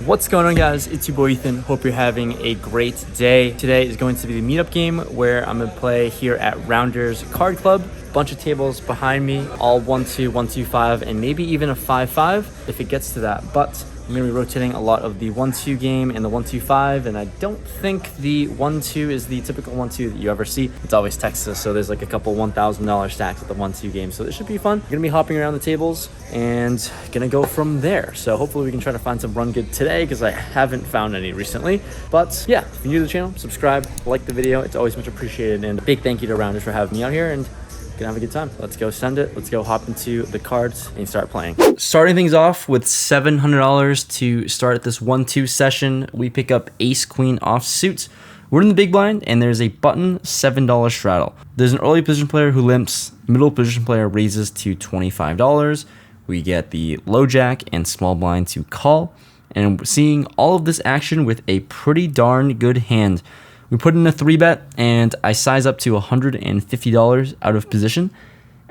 What's going on, guys? It's your boy Ethan. Hope you're having a great day. Today is going to be the meetup game where I'm gonna play here at Rounders Card Club. Bunch of tables behind me, all 1-2, 1-2-5, and maybe even a 5-5 if it gets to that. But I'm gonna be rotating a lot of the 1-2 game and the 1-2-5, and I don't think the 1-2 is the typical 1-2 that you ever see. It's always Texas, so there's like a couple $1,000 stacks at the 1-2 game, so this should be fun. I'm gonna be hopping around the tables and gonna go from there. So hopefully we can try to find some run good today because I haven't found any recently. But yeah, if you're new to the channel, subscribe, like the video. It's always much appreciated, and a big thank you to Rounders for having me out here, and gonna have a good time. Let's go send it. Let's go hop into the cards and start playing. Starting things off with $700 to start this 1-2 session. We pick up ace queen offsuit. We're in the big blind and there's a button $7 straddle. There's an early position player who limps. Middle position player raises to $25. We get the low jack and small blind to call. And we're seeing all of this action with a pretty darn good hand. We put in a 3-bet, and I size up to $150 out of position.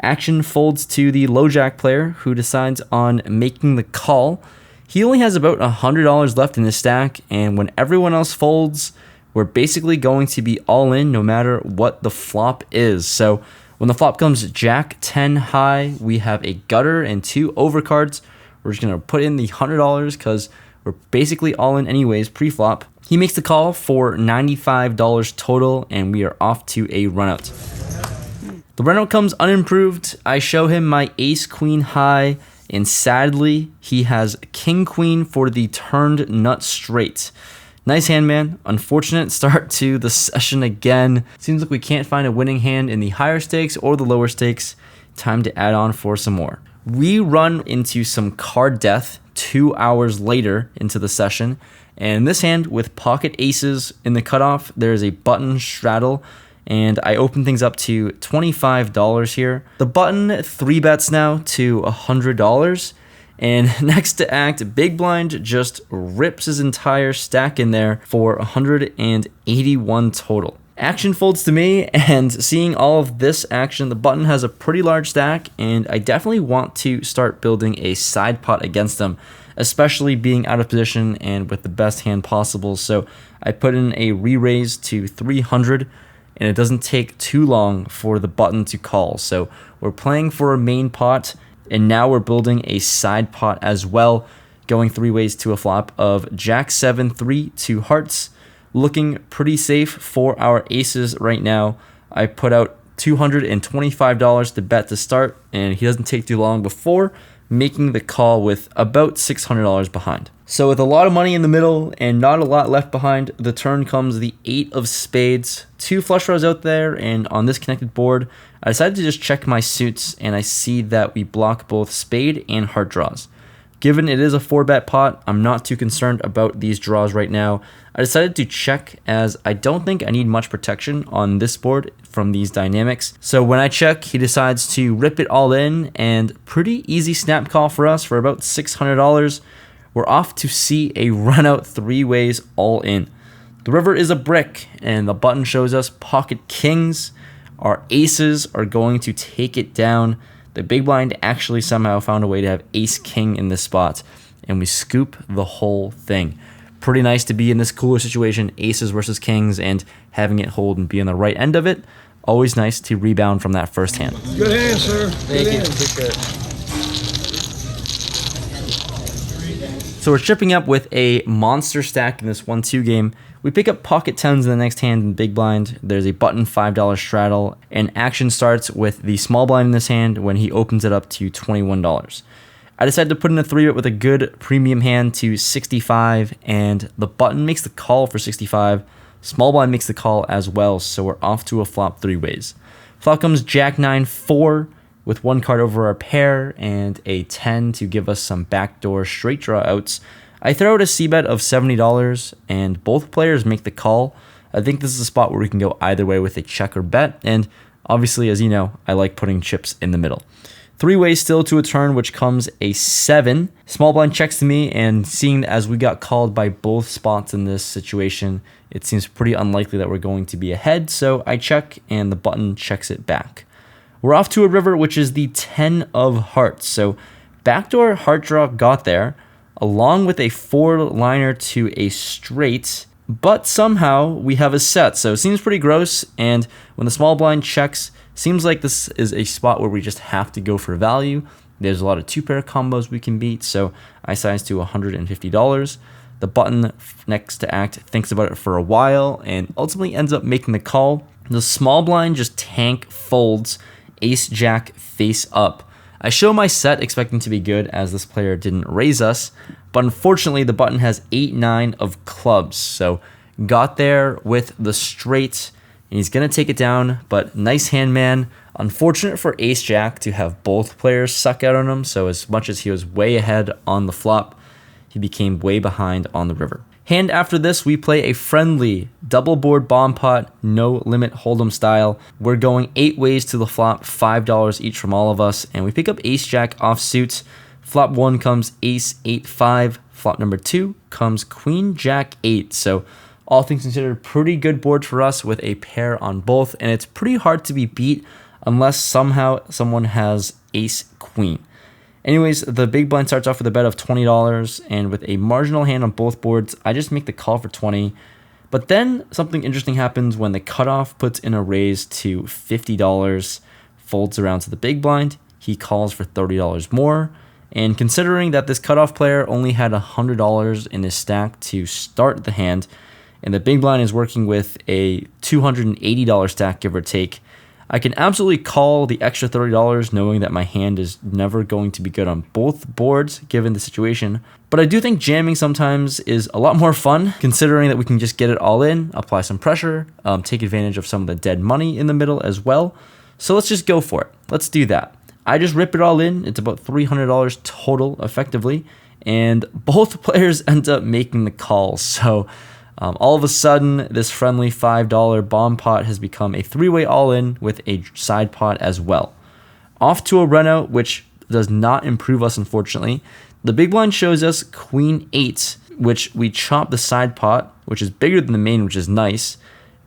Action folds to the low jack player, who decides on making the call. He only has about $100 left in his stack, and when everyone else folds, we're basically going to be all in no matter what the flop is. So when the flop comes jack 10 high, we have a gutter and 2 overcards. We're just going to put in the $100 because we're basically all in anyways pre-flop. He makes the call for $95 total, and we are off to a runout. The runout comes unimproved. I show him my ace queen high, and sadly, he has king queen for the turned nut straight. Nice hand, man. Unfortunate start to the session again. Seems like we can't find a winning hand in the higher stakes or the lower stakes. Time to add on for some more. We run into some card death 2 hours later into the session. And in this hand, with pocket aces in the cutoff, there's a button straddle, and I open things up to $25 here. The button 3-bets now to $100, and next to act, big blind just rips his entire stack in there for $181 total. Action folds to me, and seeing all of this action, the button has a pretty large stack, and I definitely want to start building a side pot against him, especially being out of position and with the best hand possible. So I put in a re-raise to 300, and it doesn't take too long for the button to call. So we're playing for a main pot, and now we're building a side pot as well, going 3 ways to a flop of jack 7-3 to hearts. Looking pretty safe for our aces right now. I put out $225 to bet to start, and he doesn't take too long before making the call with about $600 behind. So with a lot of money in the middle and not a lot left behind, the turn comes the 8 of spades. 2 flush draws out there, and on this connected board, I decided to just check my suits, and I see that we block both spade and heart draws. Given it is a 4-bet pot, I'm not too concerned about these draws right now. I decided to check as I don't think I need much protection on this board from these dynamics. So when I check, he decides to rip it all in, and pretty easy snap call for us for about $600. We're off to see a run out 3 ways all in. The river is a brick, and the button shows us pocket kings. Our aces are going to take it down. The big blind actually somehow found a way to have ace king in this spot, and we scoop the whole thing. Pretty nice to be in this cooler situation, aces versus kings, and having it hold and be on the right end of it. Always nice to rebound from that first hand. Good hand, sir. Thank you. Appreciate it. So we're chipping up with a monster stack in this 1-2 game. We pick up pocket 10s in the next hand in big blind. There's a button $5 straddle, and action starts with the small blind in this hand when he opens it up to $21. I decided to put in a 3-bet with a good premium hand to 65, and the button makes the call for 65. Small blind makes the call as well, so we're off to a flop 3 ways. Flop comes jack 9-4 with 1 card over our pair and a 10 to give us some backdoor straight draw outs. I throw out a c-bet of $70, and both players make the call. I think this is a spot where we can go either way with a check or bet, and obviously, as you know, I like putting chips in the middle. 3 ways still to a turn, which comes a 7. Small blind checks to me, and seeing as we got called by both spots in this situation, it seems pretty unlikely that we're going to be ahead, so I check, and the button checks it back. We're off to a river, which is the 10 of hearts, so backdoor heart draw got there. along with a 4-liner to a straight, but somehow we have a set. So it seems pretty gross, and when the small blind checks, seems like this is a spot where we just have to go for value. There's a lot of 2-pair combos we can beat, so I size to $150. The button next to act thinks about it for a while and ultimately ends up making the call. The small blind just tank folds ace-jack face up. I show my set expecting to be good as this player didn't raise us, but unfortunately the button has 8-9 of clubs, so got there with the straight, and he's going to take it down, but nice hand, man. Unfortunate for ace-jack to have both players suck out on him, so as much as he was way ahead on the flop, he became way behind on the river. Hand after this, we play a friendly double board bomb pot, no limit hold'em style. We're going 8 ways to the flop, $5 each from all of us, and we pick up ace-jack offsuit. Flop 1 comes ace-8-5. Flop number 2 comes queen-jack-8. So all things considered, pretty good board for us with a pair on both, and it's pretty hard to be beat unless somehow someone has ace-queen. Anyways, the big blind starts off with a bet of $20, and with a marginal hand on both boards, I just make the call for 20. But then something interesting happens when the cutoff puts in a raise to $50, folds around to the big blind. He calls for $30 more, and considering that this cutoff player only had $100 in his stack to start the hand, and the big blind is working with a $280 stack, give or take, I can absolutely call the extra $30 knowing that my hand is never going to be good on both boards given the situation. But I do think jamming sometimes is a lot more fun considering that we can just get it all in, apply some pressure, take advantage of some of the dead money in the middle as well. So let's just go for it. Let's do that. I just rip it all in. It's about $300 total effectively, and both players end up making the call. So all of a sudden, this friendly $5 bomb pot has become a 3-way all-in with a side pot as well. Off to a run-out, which does not improve us, unfortunately. The big blind shows us queen 8, which we chop the side pot, which is bigger than the main, which is nice.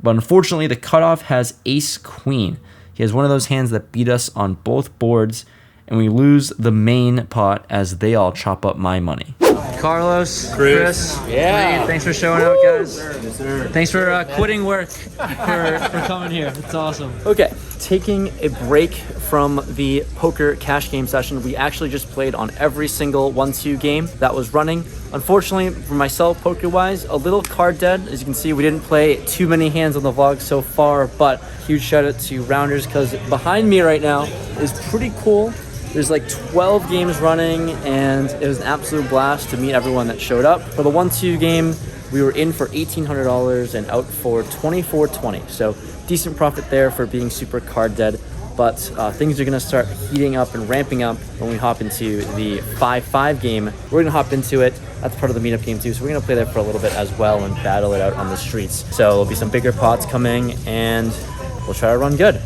But unfortunately, the cutoff has ace-queen. He has one of those hands that beat us on both boards, and we lose the main pot as they all chop up my money. Carlos, Chris, yeah. Thanks for showing out, guys. Yes, sir. Thanks for quitting work for coming here. It's awesome. Okay, taking a break from the poker cash game session. We actually just played on every single 1-2 game that was running. Unfortunately, for myself, poker-wise, a little card dead. As you can see, we didn't play too many hands on the vlog so far, but huge shout out to Rounders because behind me right now is pretty cool. There's like 12 games running, and it was an absolute blast to meet everyone that showed up. For the 1-2 game, we were in for $1,800 and out for $2,420. So decent profit there for being super card dead. But things are going to start heating up and ramping up when we hop into the 5-5 game. We're going to hop into it. That's part of the meetup game too. So we're going to play there for a little bit as well and battle it out on the streets. So there'll be some bigger pots coming, and we'll try to run good.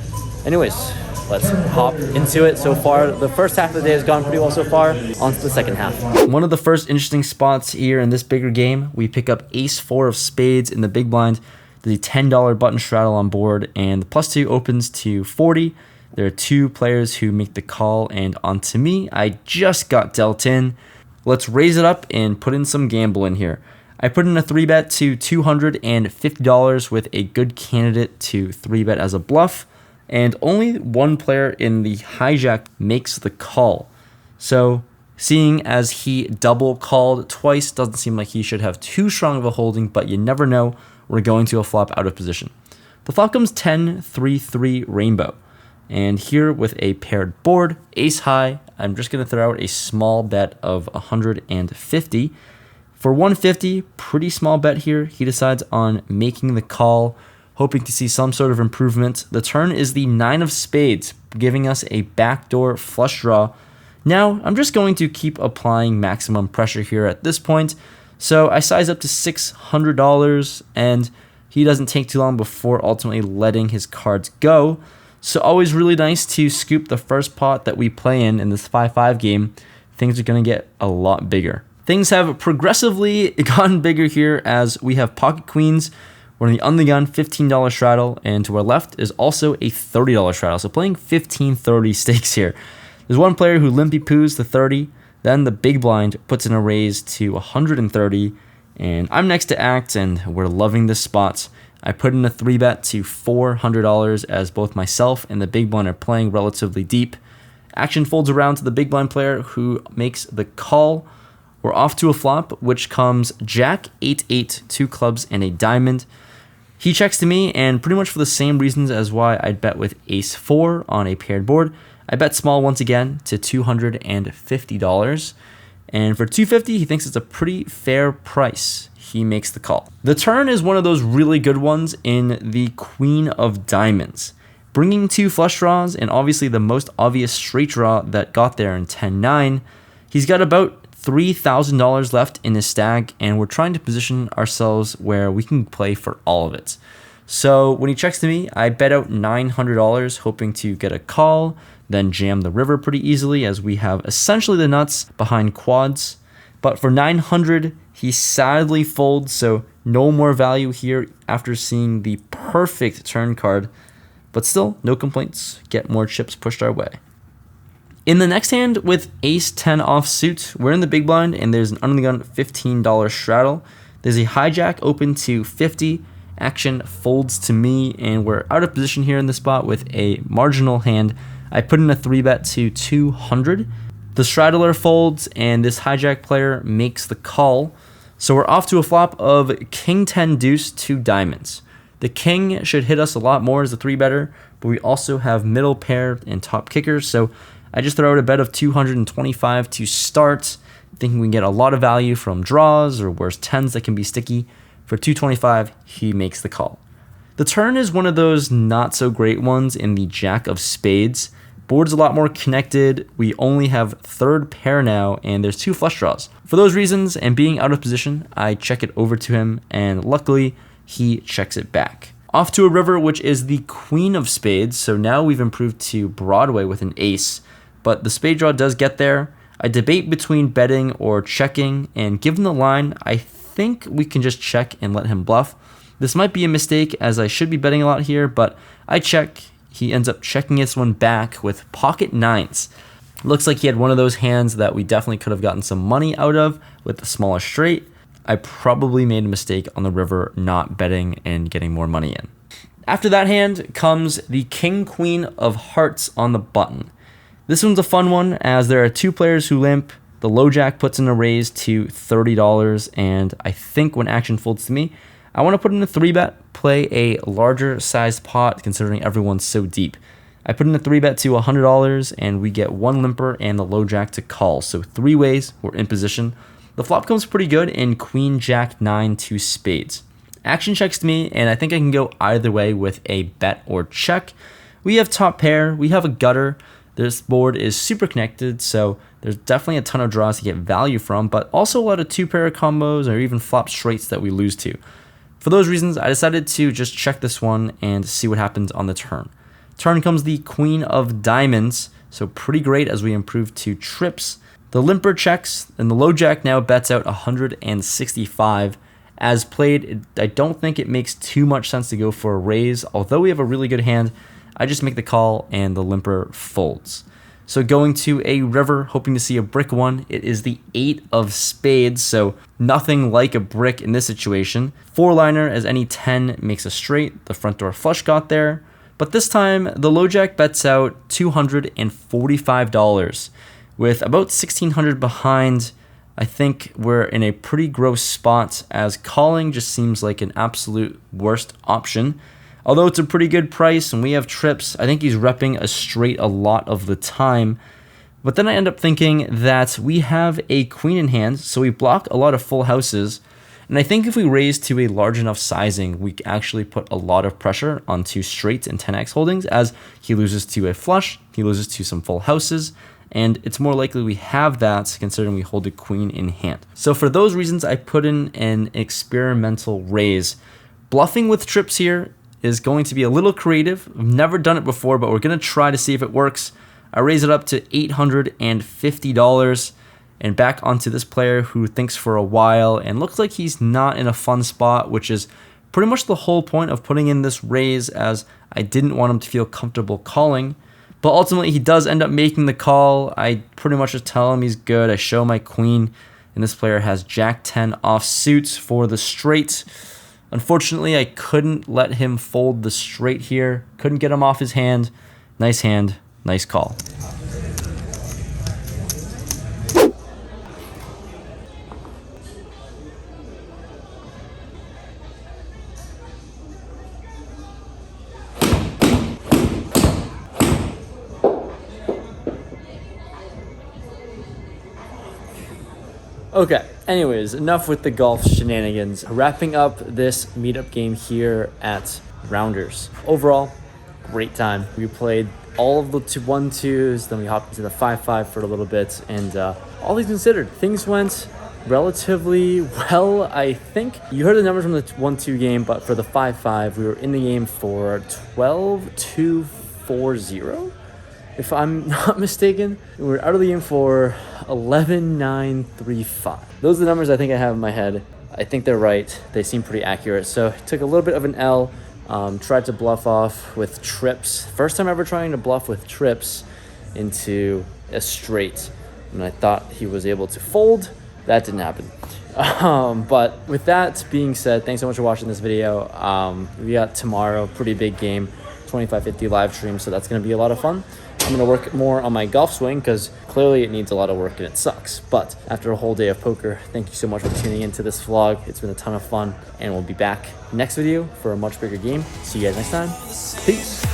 Anyways, let's hop into it. So far, the first half of the day has gone pretty well so far. On to the second half. One of the first interesting spots here in this bigger game, we pick up ace-4 of spades in the big blind, the $10 button straddle on board, and the +2 opens to 40. There are 2 players who make the call, and onto me, I just got dealt in. Let's raise it up and put in some gamble in here. I put in a 3-bet to $250 with a good candidate to 3-bet as a bluff, and only one player in the hijack makes the call. So seeing as he double called twice, doesn't seem like he should have too strong of a holding, but you never know. We're going to a flop out of position. The flop comes 10-3-3 rainbow. And here with a paired board, ace high, I'm just going to throw out a small bet of 150. For 150, pretty small bet here. He decides on making the call, hoping to see some sort of improvement. The turn is the 9 of spades, giving us a backdoor flush draw. Now, I'm just going to keep applying maximum pressure here at this point. So I size up to $600, and he doesn't take too long before ultimately letting his cards go. So always really nice to scoop the first pot that we play in this 5-5 game. Things are going to get a lot bigger. Things have progressively gotten bigger here as we have pocket queens. We're in the on the gun $15 straddle, and to our left is also a $30 straddle. So playing $15-30 stakes here. There's one player who limpy poos the 30. Then the big blind puts in a raise to 130, and I'm next to act, and we're loving this spot. I put in a 3-bet to $400 as both myself and the big blind are playing relatively deep. Action folds around to the big blind player who makes the call. We're off to a flop, which comes Jack 8-8, 2 clubs and a diamond. He checks to me, and pretty much for the same reasons as why I'd bet with Ace 4 on a paired board, I bet small once again to $250. And for $250, he thinks it's a pretty fair price. He makes the call. The turn is one of those really good ones in the Queen of Diamonds, bringing 2 flush draws and obviously the most obvious straight draw that got there in 10-9. He's got about $3,000 left in his stack, and we're trying to position ourselves where we can play for all of it. So when he checks to me, I bet out $900, hoping to get a call, then jam the river pretty easily as we have essentially the nuts behind quads. But for $900, he sadly folds, so no more value here after seeing the perfect turn card. But still, no complaints. Get more chips pushed our way. In the next hand, with Ace 10 offsuit, we're in the big blind, and there's an under the gun $15 straddle. There's a hijack open to 50. Action folds to me, and we're out of position here in the spot with a marginal hand. I put in a 3-bet to 200. The straddler folds, and this hijack player makes the call. So we're off to a flop of King 10 deuce, 2 diamonds. The king should hit us a lot more as a 3-better, but we also have middle pair and top kickers, so I just throw out a bet of 225 to start, thinking we can get a lot of value from draws or worse 10s that can be sticky. For 225, he makes the call. The turn is one of those not so great ones in the Jack of Spades. Board's a lot more connected. We only have 3rd pair now, and there's 2 flush draws. For those reasons, and being out of position, I check it over to him, and luckily, he checks it back. Off to a river, which is the Queen of Spades, so now we've improved to Broadway with an ace, but the spade draw does get there. I debate between betting or checking, and given the line, I think we can just check and let him bluff. This might be a mistake as I should be betting a lot here, but I check. He ends up checking this one back with pocket 9s. Looks like he had one of those hands that we definitely could have gotten some money out of with the smaller straight. I probably made a mistake on the river not betting and getting more money in. After that hand comes the King Queen of Hearts on the button. This one's a fun one as there are 2 players who limp. The low jack puts in a raise to $30, and I think when action folds to me, I want to put in a 3-bet, play a larger sized pot considering everyone's so deep. I put in a 3-bet to $100, and we get 1 limper and the low jack to call. So 3 ways we're in position. The flop comes pretty good in Queen Jack 9 2 spades. Action checks to me, and I think I can go either way with a bet or check. We have top pair, we have a gutter. This board is super connected, so there's definitely a ton of draws to get value from, but also a lot of 2-pair combos or even flop straights that we lose to. For those reasons, I decided to just check this one and see what happens on the turn. Turn comes the Queen of Diamonds, so pretty great as we improve to trips. The limper checks, and the low jack now bets out 165. As played, I don't think it makes too much sense to go for a raise. Although we have a really good hand, I just make the call and the limper folds. So going to a river, hoping to see a brick one. It is the 8 of spades, so nothing like a brick in this situation. 4-liner as any 10 makes a straight. The front door flush got there. But this time, the low jack bets out $245. With about $1,600 behind, I think we're in a pretty gross spot as calling just seems like an absolute worst option. Although it's a pretty good price and we have trips, I think he's repping a straight a lot of the time. But then I end up thinking that we have a queen in hand, so we block a lot of full houses. And I think if we raise to a large enough sizing, we actually put a lot of pressure onto straights and 10x holdings as he loses to a flush, he loses to some full houses, and it's more likely we have that considering we hold a queen in hand. So for those reasons, I put in an experimental raise. Bluffing with trips here is going to be a little creative. I've never done it before, but we're going to try to see if it works. I raise it up to $850 and back onto this player who thinks for a while and looks like he's not in a fun spot, which is pretty much the whole point of putting in this raise as I didn't want him to feel comfortable calling. But ultimately, he does end up making the call. I pretty much just tell him he's good. I show my queen, and this player has Jack 10 offsuit for the straight. Unfortunately, I couldn't let him fold the straight here. Couldn't get him off his hand. Nice hand, nice call. Okay, anyways, enough with the golf shenanigans. Wrapping up this meetup game here at Rounders. Overall, great time. We played all of the 1-2s, then we hopped into the 5-5 for a little bit, and all things considered, things went relatively well, I think. You heard the numbers from the 1-2 game, but for the 5-5, we were in the game for 12-2-4-0. If I'm not mistaken, we're out of the game for 11-9-3-5. Those are the numbers I think I have in my head. I think they're right. They seem pretty accurate. So took a little bit of an L. Tried to bluff off with trips. First time ever trying to bluff with trips into a straight. And I thought he was able to fold. That didn't happen. But with that being said, thanks so much for watching this video. We got tomorrow, pretty big game, 25-50 live stream. So that's going to be a lot of fun. I'm going to work more on my golf swing because clearly it needs a lot of work and it sucks. But after a whole day of poker, thank you so much for tuning into this vlog. It's been a ton of fun, and we'll be back next video for a much bigger game. See you guys next time. Peace.